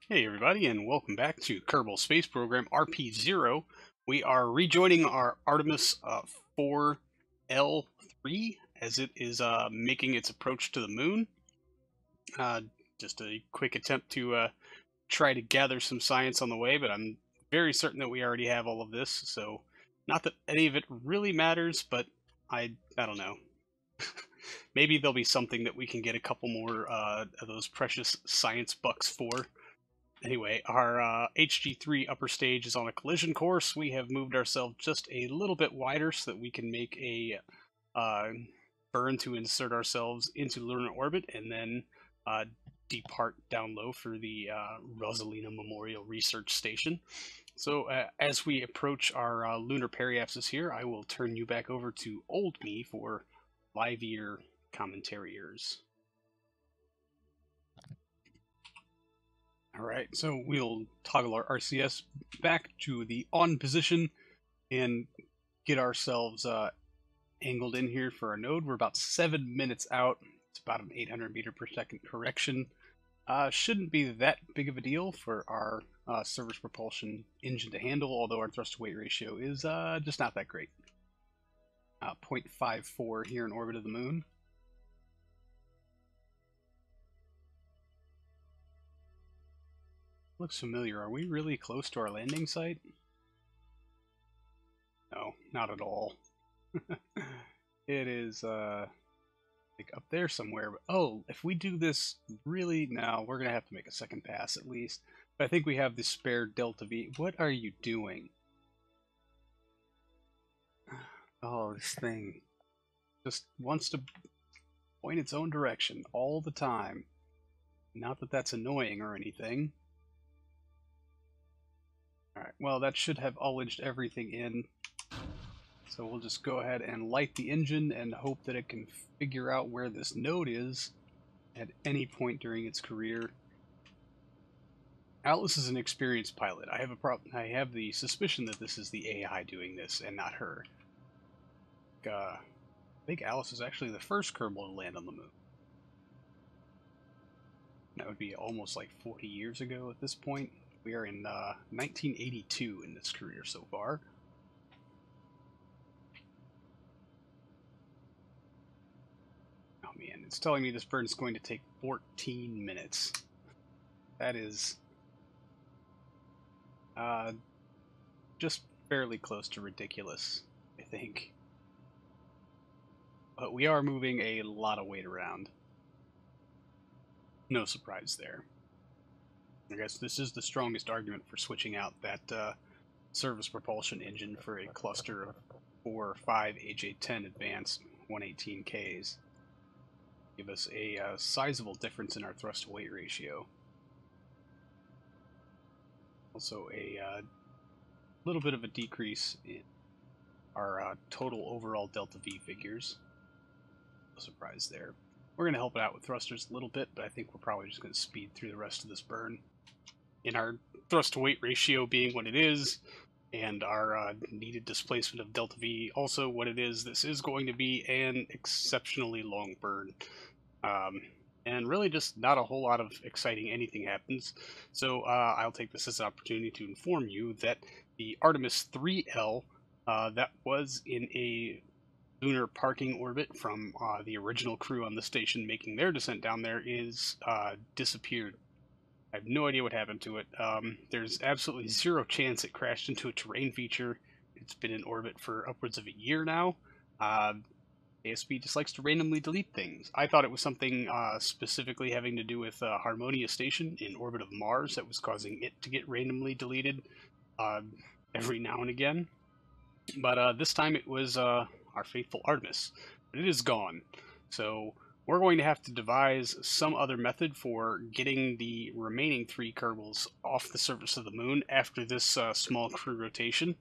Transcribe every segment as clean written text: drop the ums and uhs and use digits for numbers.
Hey everybody, and welcome back to Kerbal Space Program RP-0. We are rejoining our Artemis 4L3 as it is making its approach to the moon. Just a quick attempt to try to gather some science on the way, but I'm very certain that we already have all of this, so not that any of it really matters, but I don't know. Maybe there'll be something that we can get a couple more of those precious science bucks for. Anyway, our HG3 upper stage is on a collision course. We have moved ourselves just a little bit wider so that we can make a burn to insert ourselves into lunar orbit and then depart down low for the Rosalina Memorial Research Station. So as we approach our lunar periapsis here, I will turn you back over to old me for live ear commentariers. Alright, so we'll toggle our RCS back to the on position and get ourselves angled in here for our node. We're about 7 minutes out. It's about an 800 meter per second correction. Shouldn't be that big of a deal for our surface propulsion engine to handle, although our thrust to weight ratio is just not that great. 0.54 here in orbit of the moon. Looks familiar. Are we really close to our landing site? No, not at all. It is like up there somewhere. But, oh, if we do this really now, we're gonna have to make a second pass at least. But I think we have the spare Delta V. What are you doing? Oh, this thing just wants to point its own direction all the time. Not that that's annoying or anything. Alright, well, that should have ullaged everything in. So we'll just go ahead and light the engine and hope that it can figure out where this node is at any point during its career. Atlas is an experienced pilot. I have the suspicion that this is the AI doing this and not her. I think Alice is actually the first Kerbal to land on the moon. That would be almost like 40 years ago at this point. We are in 1982 in this career so far. Oh man, it's telling me this burn is going to take 14 minutes. That is just fairly close to ridiculous, I think. But we are moving a lot of weight around. No surprise there. I guess this is the strongest argument for switching out that service propulsion engine for a cluster of 4 or 5 AJ-10 advanced 118Ks. Give us a sizable difference in our thrust-to-weight ratio. Also a little bit of a decrease in our total overall Delta V figures. No surprise there. We're going to help it out with thrusters a little bit, but I think we're probably just going to speed through the rest of this burn. In our thrust-to-weight ratio being what it is, and our needed displacement of Delta V also what it is, this is going to be an exceptionally long burn. And really just not a whole lot of exciting anything happens. So I'll take this as an opportunity to inform you that the Artemis 3L that was in a lunar parking orbit from the original crew on the station making their descent down there is disappeared. I have no idea what happened to it. There's absolutely zero chance it crashed into a terrain feature. It's been in orbit for upwards of a year now. KSP just likes to randomly delete things. I thought it was something specifically having to do with Harmonia Station in orbit of Mars that was causing it to get randomly deleted every now and again. But this time it was our faithful Artemis. But it is gone. So we're going to have to devise some other method for getting the remaining 3 Kerbals off the surface of the moon after this small crew rotation,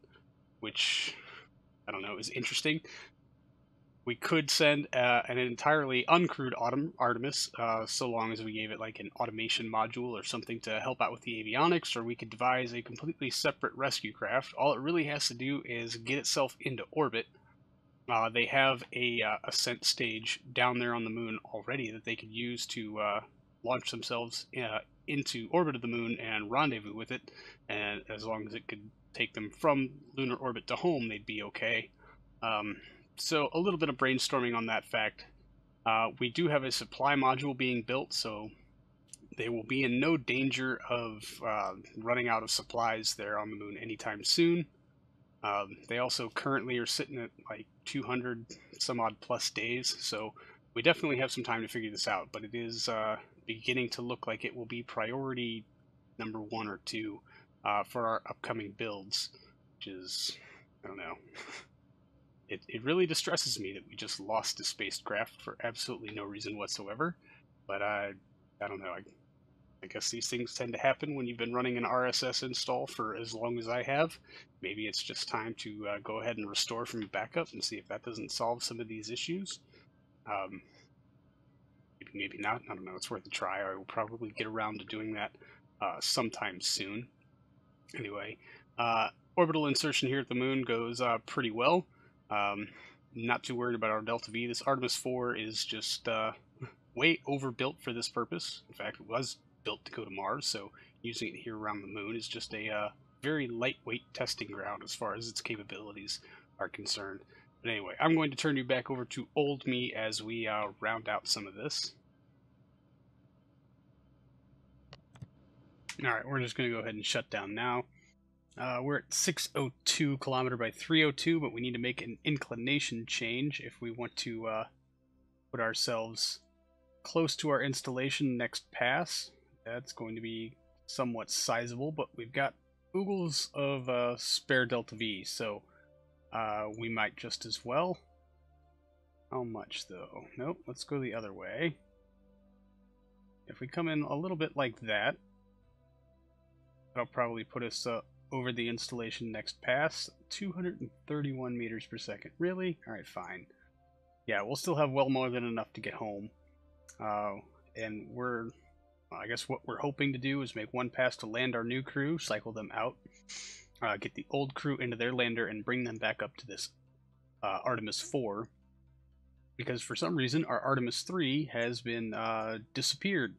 which, I don't know, is interesting. We could send an entirely uncrewed Artemis, so long as we gave it like an automation module or something to help out with the avionics, or we could devise a completely separate rescue craft. All it really has to do is get itself into orbit. They have a ascent stage down there on the moon already that they could use to launch themselves into orbit of the moon and rendezvous with it, and as long as it could take them from lunar orbit to home, they'd be okay. So a little bit of brainstorming on that fact. We do have a supply module being built, so they will be in no danger of running out of supplies there on the moon anytime soon. They also currently are sitting at like 200 some odd plus days, so we definitely have some time to figure this out, but it is beginning to look like it will be priority number 1 or 2 for our upcoming builds, which is, I don't know. It really distresses me that we just lost a spacecraft for absolutely no reason whatsoever, but I don't know. I guess these things tend to happen when you've been running an RSS install for as long as I have. Maybe it's just time to go ahead and restore from backup and see if that doesn't solve some of these issues. Maybe not. I don't know. It's worth a try. I will probably get around to doing that sometime soon. Anyway, orbital insertion here at the moon goes pretty well. Not too worried about our Delta V. This Artemis 4 is just way overbuilt for this purpose. In fact, it was built to go to Mars, so using it here around the moon is just a very lightweight testing ground as far as its capabilities are concerned. But anyway, I'm going to turn you back over to old me as we round out some of this. Alright, we're just going to go ahead and shut down now. We're at 602 kilometer by 302, but we need to make an inclination change if we want to put ourselves close to our installation next pass. That's going to be somewhat sizable, but we've got oogles of spare Delta V, so we might just as well. How much, though? Nope, let's go the other way. If we come in a little bit like that, that'll probably put us over the installation next pass. 231 meters per second. Really? Alright, fine. Yeah, we'll still have well more than enough to get home. And I guess what we're hoping to do is make one pass to land our new crew, cycle them out, get the old crew into their lander, and bring them back up to this Artemis 4. Because for some reason, our Artemis 3 has been disappeared.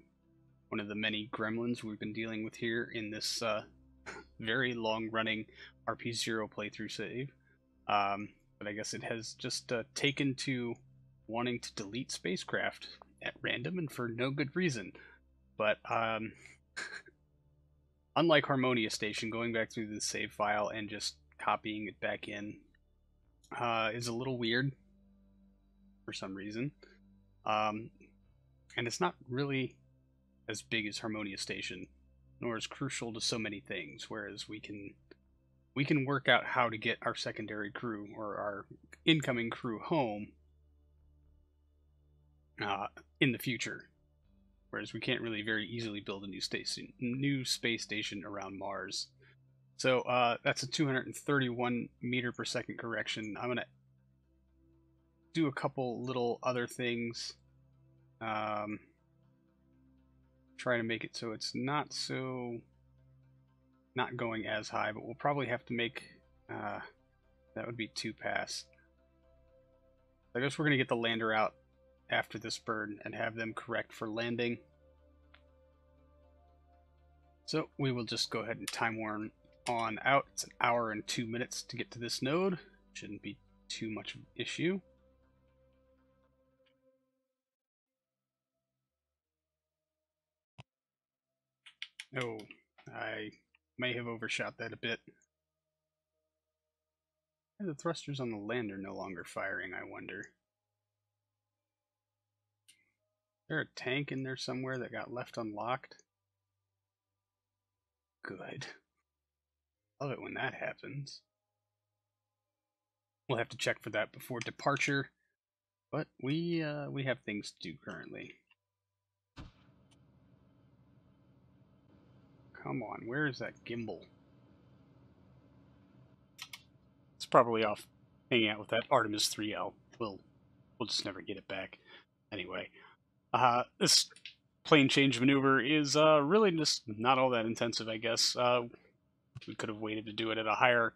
One of the many gremlins we've been dealing with here in this very long-running RP-0 playthrough save. But I guess it has just taken to wanting to delete spacecraft at random and for no good reason. But unlike Harmonia Station, going back through the save file and just copying it back in is a little weird for some reason. And it's not really as big as Harmonia Station, nor as crucial to so many things, whereas we can work out how to get our secondary crew or our incoming crew home in the future. Whereas we can't really very easily build a new space station around Mars. So that's a 231 meter per second correction. I'm gonna do a couple little other things. Try to make it so it's not going as high, but we'll probably have to make that would be 2 pass. I guess we're gonna get the lander out after this burn and have them correct for landing. So we will just go ahead and time warn on out. It's 1 hour and 2 minutes to get to this node. Shouldn't be too much of an issue. Oh, I may have overshot that a bit. Why are the thrusters on the lander no longer firing, I wonder? Is there a tank in there somewhere that got left unlocked? Good. Love it when that happens. We'll have to check for that before departure, but we have things to do currently. Come on, where is that gimbal? It's probably off hanging out with that Artemis 3L. We'll just never get it back. Anyway, this plane change maneuver is really just not all that intensive, I guess. We could have waited to do it at a higher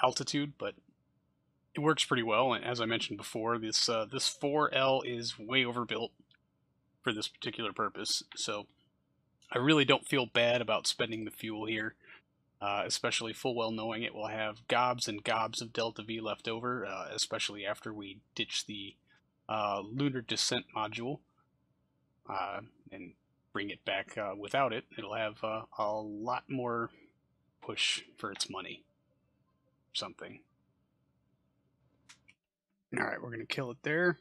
altitude, but it works pretty well. And as I mentioned before, this 4L is way overbuilt for this particular purpose. So I really don't feel bad about spending the fuel here, especially full well knowing it will have gobs and gobs of Delta V left over, especially after we ditch the Lunar descent module and bring it back without it. It'll have a lot more push for its money. Something. Alright, we're going to kill it there.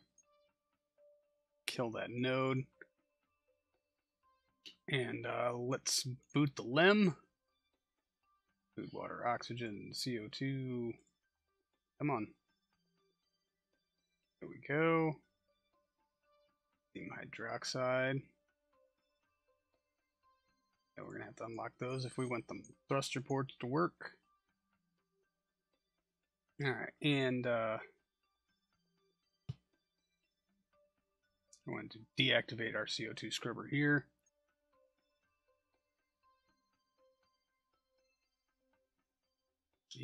Kill that node. And let's boot the LEM. Food, water, oxygen, CO2. Come on. There we go. Steam hydroxide. And we're going to have to unlock those if we want the thruster ports to work. Alright, and I want to deactivate our CO2 scrubber here.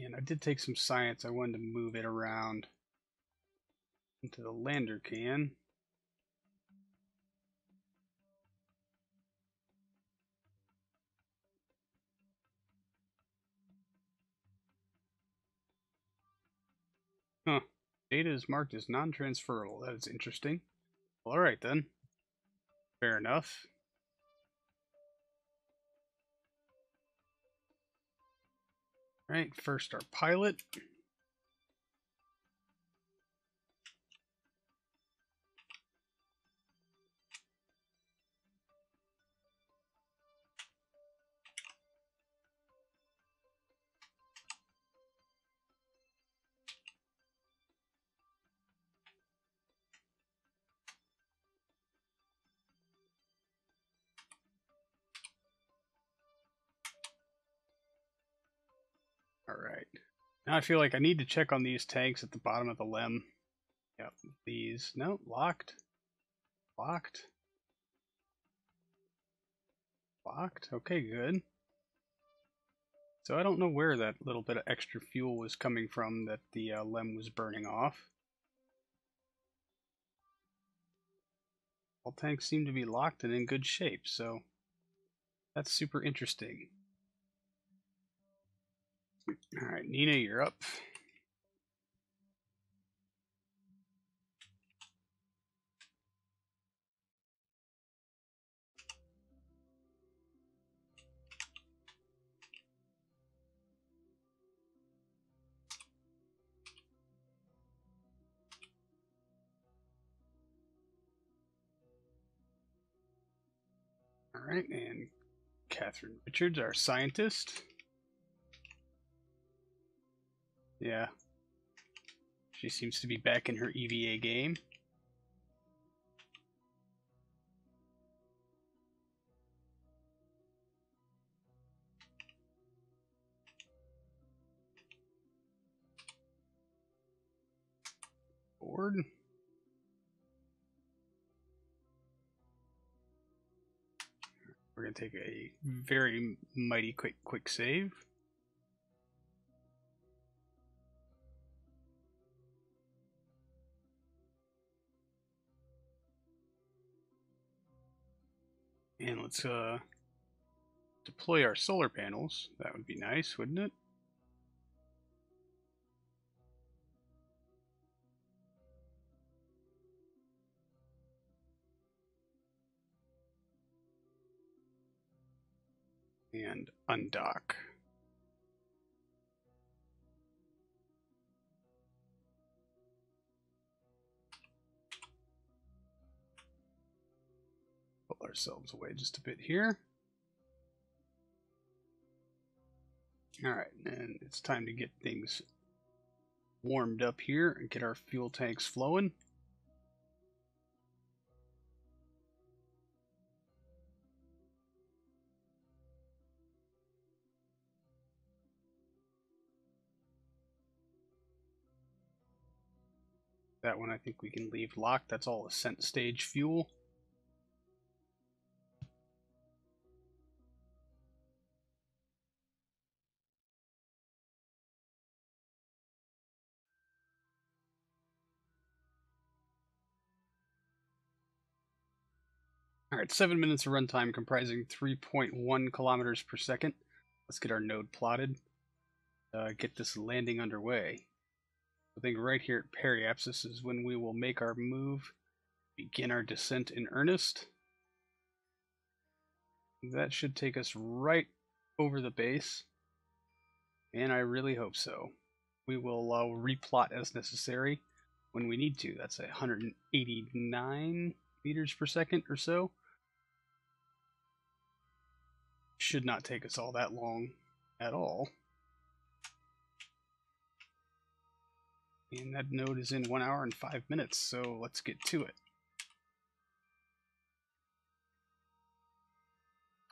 And I did take some science. I wanted to move it around into the lander can. Huh. Data is marked as non-transferable. That is interesting. Well, alright then. Fair enough. Alright, first our pilot. Alright. Now I feel like I need to check on these tanks at the bottom of the LEM. Yep, these. No, locked. Locked. Locked. Okay, good. So I don't know where that little bit of extra fuel was coming from that the LEM was burning off. All tanks seem to be locked and in good shape, so that's super interesting. Alright, Nina, you're up. Alright, and Catherine Richards, our scientist. Yeah. She seems to be back in her EVA game. Board. We're going to take a very mighty quick save. And let's deploy our solar panels. That would be nice, wouldn't it? And undock. Pull ourselves away just a bit here. Alright, and it's time to get things warmed up here and get our fuel tanks flowing. That one I think we can leave locked. That's all ascent stage fuel. Alright, 7 minutes of runtime comprising 3.1 kilometers per second. Let's get our node plotted. Get this landing underway. I think right here at Periapsis is when we will make our move, begin our descent in earnest. That should take us right over the base, and I really hope so. We will replot as necessary when we need to. That's 189 meters per second or so. Should not take us all that long at all. And that node is in 1 hour and 5 minutes, so let's get to it.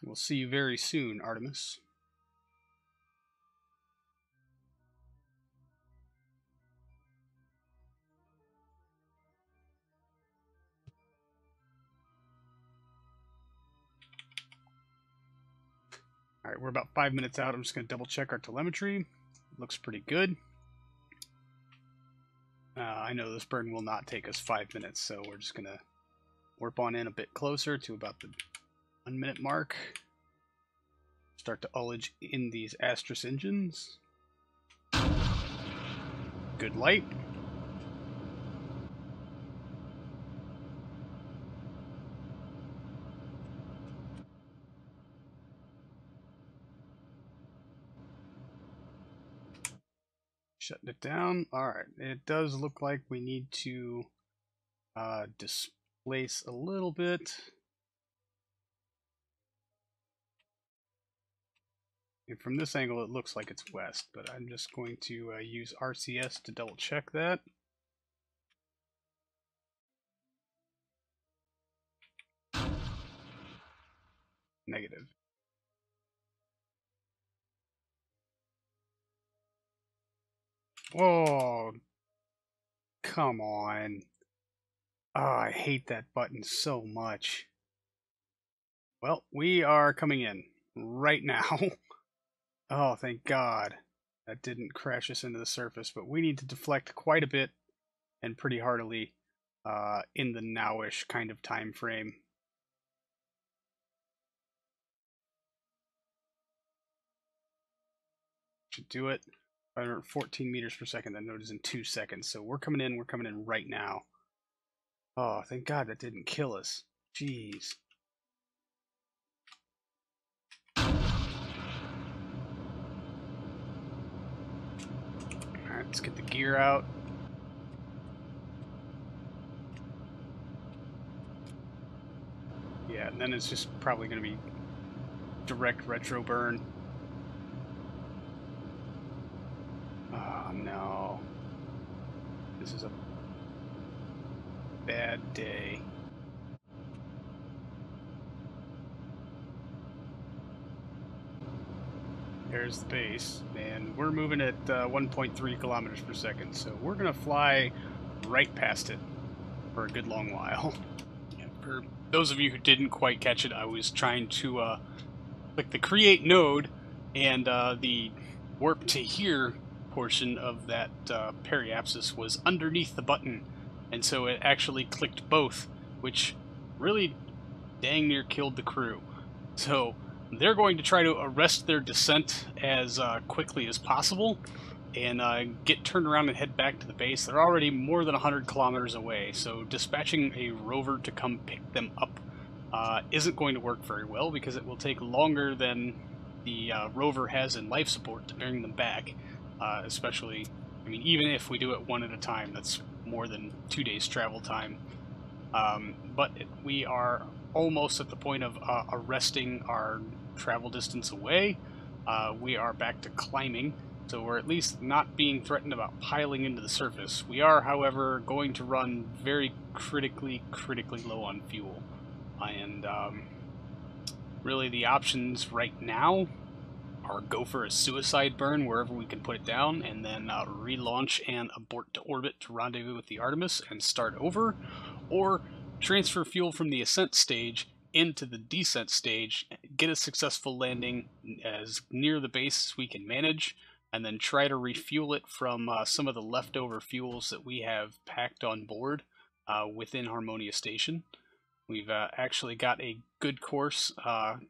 We'll see you very soon, Artemis. Alright, we're about 5 minutes out. I'm just going to double check our telemetry. Looks pretty good. I know this burn will not take us 5 minutes, so we're just going to warp on in a bit closer to about the 1 minute mark. Start to ullage in these Astris engines. Good light. Shutting it down. Alright, it does look like we need to displace a little bit. And from this angle it looks like it's west, but I'm just going to use RCS to double check that. Negative. Oh, come on. Oh, I hate that button so much. Well, we are coming in right now. Oh, thank God. That didn't crash us into the surface, but we need to deflect quite a bit and pretty heartily in the now-ish kind of time frame. Should do it. 14 meters per second. That node is in 2 seconds, so we're coming in right now. Oh, thank God that didn't kill us. Jeez. Alright, let's get the gear out. Yeah, and then it's just probably going to be direct retro burn. Oh no. This is a bad day. There's the base, and we're moving at 1.3 kilometers per second, so we're going to fly right past it for a good long while. For those of you who didn't quite catch it, I was trying to click the create node, and the warp to here portion of that periapsis was underneath the button, and so it actually clicked both, which really dang near killed the crew. So they're going to try to arrest their descent as quickly as possible and get turned around and head back to the base. They're already more than 100 kilometers away, so dispatching a rover to come pick them up isn't going to work very well, because it will take longer than the rover has in life support to bring them back. Especially, I mean, even if we do it one at a time, that's more than 2 days travel time. But we are almost at the point of arresting our travel distance away. We are back to climbing, so we're at least not being threatened about piling into the surface. We are, however, going to run very critically low on fuel. And really the options right now are go for a suicide burn wherever we can put it down, and then relaunch and abort to orbit to rendezvous with the Artemis and start over, or transfer fuel from the ascent stage into the descent stage, get a successful landing as near the base as we can manage, and then try to refuel it from some of the leftover fuels that we have packed on board within Harmonia Station. We've actually got a good course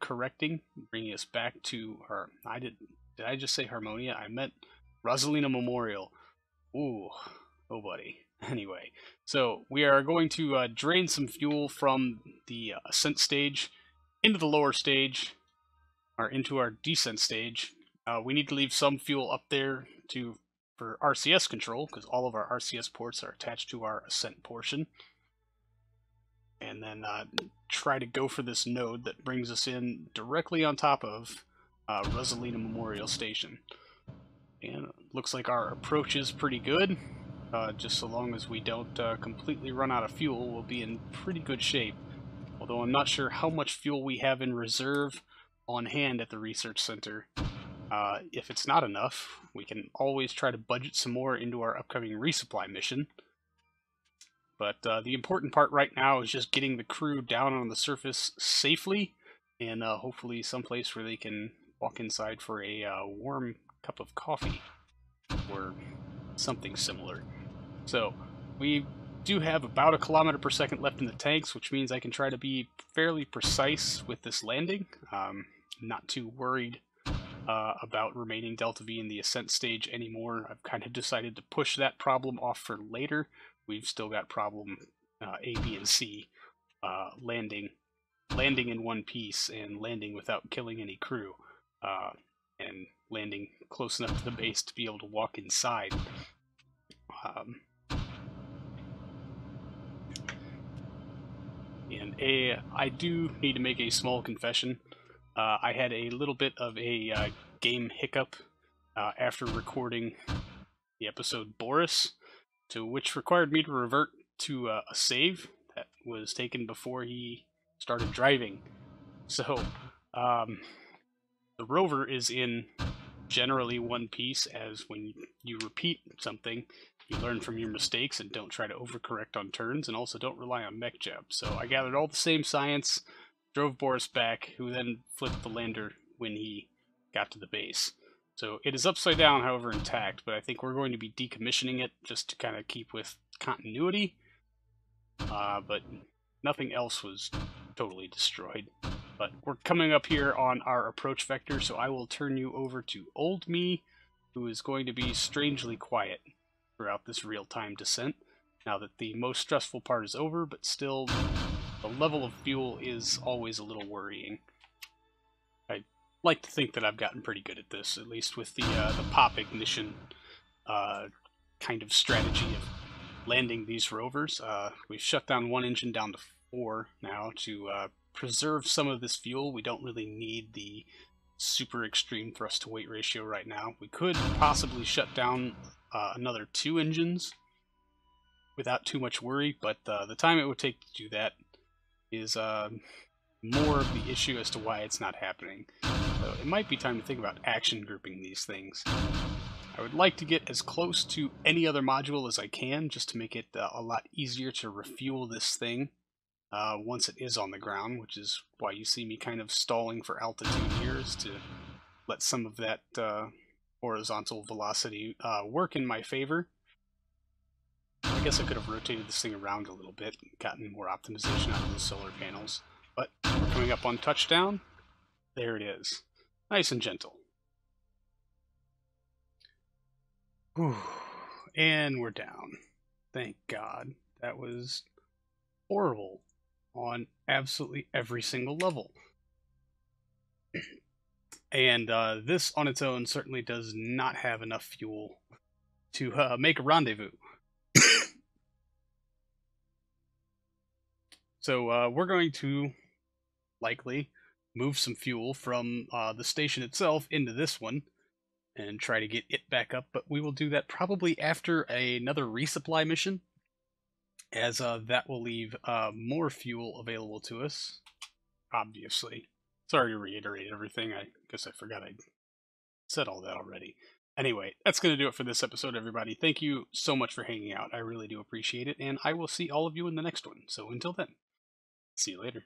correcting, bringing us back to our... Did I just say Harmonia? I meant Rosalina Memorial. Ooh, oh buddy. Anyway, so we are going to drain some fuel from the ascent stage into the lower stage, or into our descent stage. We need to leave some fuel up there for RCS control, because all of our RCS ports are attached to our ascent portion. And then try to go for this node that brings us in directly on top of Rosalina Memorial Station. And it looks like our approach is pretty good. Just so long as we don't completely run out of fuel, we'll be in pretty good shape. Although I'm not sure how much fuel we have in reserve on hand at the research center. If it's not enough, we can always try to budget some more into our upcoming resupply mission. But the important part right now is just getting the crew down on the surface safely, and hopefully someplace where they can walk inside for a warm cup of coffee, or something similar. So, we do have about 1 kilometer per second left in the tanks, which means I can try to be fairly precise with this landing. Not too worried about remaining Delta V in the ascent stage anymore. I've kind of decided to push that problem off for later. We've still got problem A, B, and C landing in one piece and landing without killing any crew, and landing close enough to the base to be able to walk inside. I do need to make a small confession. I had a little bit of a game hiccup after recording the episode Boris, which required me to revert to a save that was taken before he started driving. So, the rover is in generally one piece, as when you repeat something, you learn from your mistakes and don't try to overcorrect on turns, and also don't rely on mech jab. So I gathered all the same science, drove Boris back, who then flipped the lander when he got to the base. So it is upside down, however, intact, but I think we're going to be decommissioning it just to kind of keep with continuity. But nothing else was totally destroyed. But we're coming up here on our approach vector, so I will turn you over to Old Me, who is going to be strangely quiet throughout this real-time descent, now that the most stressful part is over, but still, the level of fuel is always a little worrying. I like to think that I've gotten pretty good at this, at least with the pop ignition kind of strategy of landing these rovers. We've shut down one engine down to 4 now to preserve some of this fuel. We don't really need the super extreme thrust to weight ratio right now. We could possibly shut down another 2 engines without too much worry, but the time it would take to do that is more of the issue as to why it's not happening. So it might be time to think about action grouping these things. I would like to get as close to any other module as I can, just to make it a lot easier to refuel this thing once it is on the ground, which is why you see me kind of stalling for altitude here, is to let some of that horizontal velocity work in my favor. I guess I could have rotated this thing around a little bit and gotten more optimization out of the solar panels. But we're coming up on touchdown. There it is. Nice and gentle. Whew. And we're down. Thank God. That was horrible on absolutely every single level. And this on its own certainly does not have enough fuel to make a rendezvous. So we're going to likely move some fuel from the station itself into this one and try to get it back up, but we will do that probably after another resupply mission, as that will leave more fuel available to us, obviously. Sorry to reiterate everything, I guess I forgot I said all that already. Anyway, that's going to do it for this episode, everybody. Thank you so much for hanging out. I really do appreciate it, and I will see all of you in the next one. So until then, see you later.